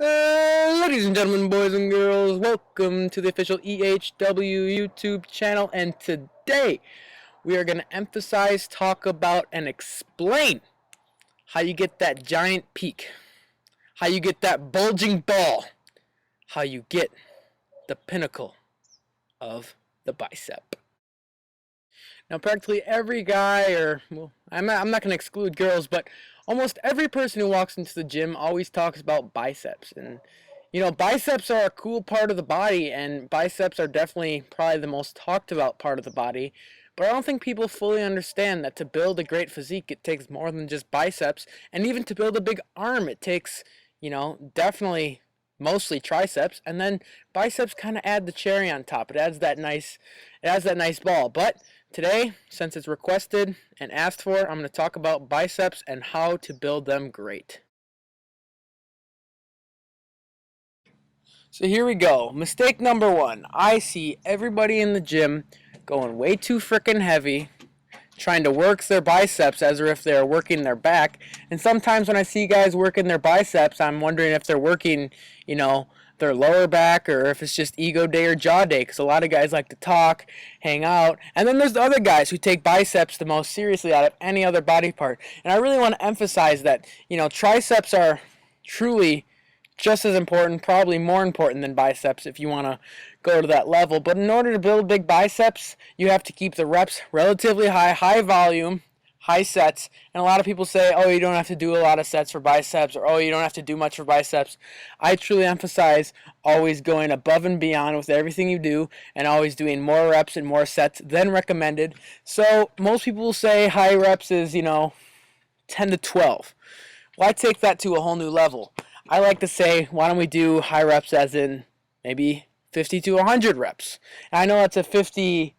Ladies and gentlemen, boys and girls, welcome to the official EHW YouTube channel, and today we are going to emphasize, talk about, and explain how you get that giant peak, how you get that bulging ball, how you get the pinnacle of the bicep. Now, practically every guy, or, well, I'm not going to exclude girls, but almost every person who walks into the gym always talks about biceps. And, you know, biceps are a cool part of the body, and biceps are definitely probably the most talked about part of the body. But I don't think people fully understand that to build a great physique, it takes more than just biceps. And even to build a big arm, it takes, you know, definitely mostly triceps, and then biceps kind of add the cherry on top. It adds that nice ball. But today, since it's requested and asked for, I'm going to talk about biceps and how to build them great. So here we go. Mistake number one. I see everybody in the gym going way too freaking heavy, trying to work their biceps as if they're working their back. And sometimes when I see guys working their biceps, I'm wondering if they're working, you know, their lower back, or if it's just ego day or jaw day, because a lot of guys like to talk, hang out. And then there's the other guys who take biceps the most seriously out of any other body part. And I really want to emphasize that, you know, triceps are truly just as important, probably more important than biceps if you want to go to that level. But in order to build big biceps, you have to keep the reps relatively high volume, high sets. And a lot of people say, oh, you don't have to do a lot of sets for biceps, or oh, you don't have to do much for biceps. I truly emphasize always going above and beyond with everything you do, and always doing more reps and more sets than recommended. So most people will say high reps is, you know, 10 to 12. Well, I take that to a whole new level. I like to say, why don't we do high reps as in maybe 50 to 100 reps? And I know that's a 50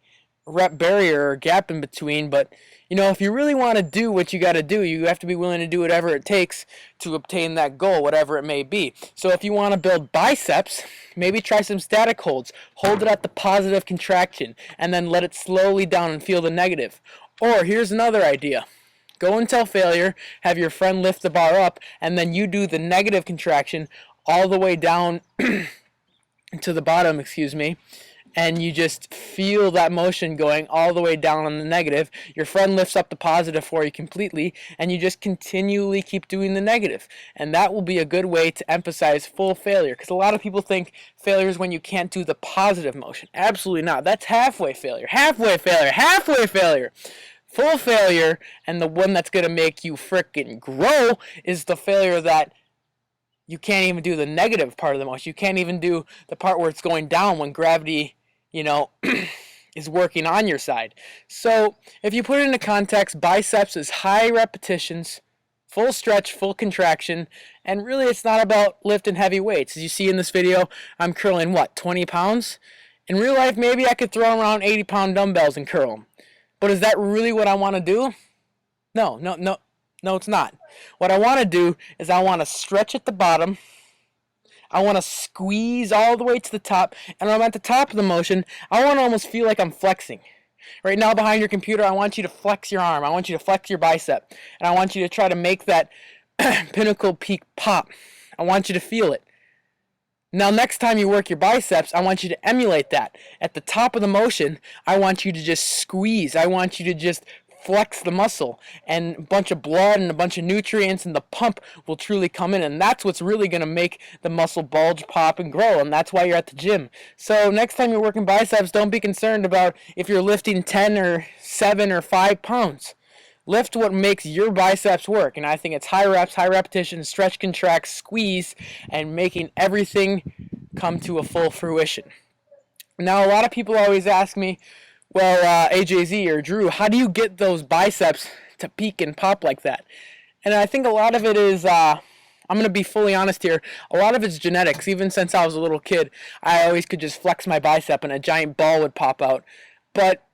rep barrier or gap in between, but you know, if you really want to do what you got to do, you have to be willing to do whatever it takes to obtain that goal, whatever it may be. So if you want to build biceps, maybe try some static holds. Hold it at the positive contraction and then let it slowly down and feel the negative. Or here's another idea. Go until failure, have your friend lift the bar up, and then you do the negative contraction all the way down to the bottom, and you just feel that motion going all the way down on the negative. Your friend lifts up the positive for you completely, and you just continually keep doing the negative. And that will be a good way to emphasize full failure, because a lot of people think failure is when you can't do the positive motion. Absolutely not. That's halfway failure. Halfway failure. Halfway failure. Full failure, and the one that's going to make you frickin' grow, is the failure that you can't even do the negative part of the motion. You can't even do the part where it's going down when gravity, you know, is working on your side. So if you put it into context, biceps is high repetitions, full stretch, full contraction, and really it's not about lifting heavy weights. As you see in this video, I'm curling, what, 20 pounds? In real life, maybe I could throw around 80-pound dumbbells and curl them. But is that really what I want to do? No, it's not. What I want to do is I want to stretch at the bottom. I want to squeeze all the way to the top. And when I'm at the top of the motion, I want to almost feel like I'm flexing. Right now behind your computer, I want you to flex your arm. I want you to flex your bicep. And I want you to try to make that pinnacle peak pop. I want you to feel it. Now, next time you work your biceps, I want you to emulate that. At the top of the motion, I want you to just squeeze. I want you to just flex the muscle, and a bunch of blood and a bunch of nutrients and the pump will truly come in, and that's what's really going to make the muscle bulge, pop, and grow, and that's why you're at the gym. So next time you're working biceps, don't be concerned about if you're lifting 10 or 7 or 5 pounds. Lift what makes your biceps work, and I think it's high reps, high repetition, stretch, contract, squeeze, and making everything come to a full fruition. Now, a lot of people always ask me, well, AJZ or Drew, how do you get those biceps to peak and pop like that? And I think a lot of it is, I'm going to be fully honest here, a lot of it's genetics. Even since I was a little kid, I always could just flex my bicep and a giant ball would pop out. But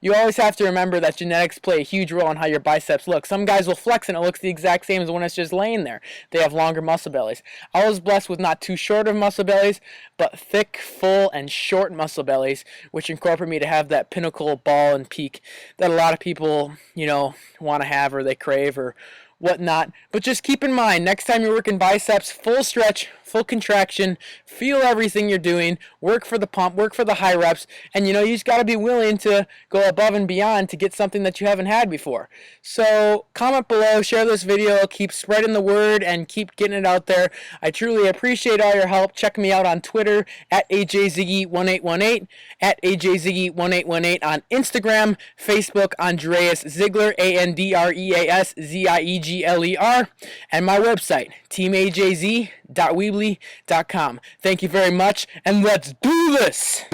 you always have to remember that genetics play a huge role in how your biceps look. Some guys will flex and it looks the exact same as when it's just laying there. They have longer muscle bellies. I was blessed with not too short of muscle bellies, but thick, full, and short muscle bellies, which incorporate me to have that pinnacle ball and peak that a lot of people, you know, want to have or they crave or whatnot. But just keep in mind, next time you're working biceps, full stretch, full contraction, feel everything you're doing, work for the pump, work for the high reps, and you just got to be willing to go above and beyond to get something that you haven't had before. So comment below, share this video, keep spreading the word, and keep getting it out there. I truly appreciate all your help. Check me out on Twitter at AJZiggy1818, at AJZiggy1818 on Instagram, Facebook, Andreas Ziegler, ANDREASZIEGLER, and my website, teamajz.weebly.com. Thank you very much, and let's do this!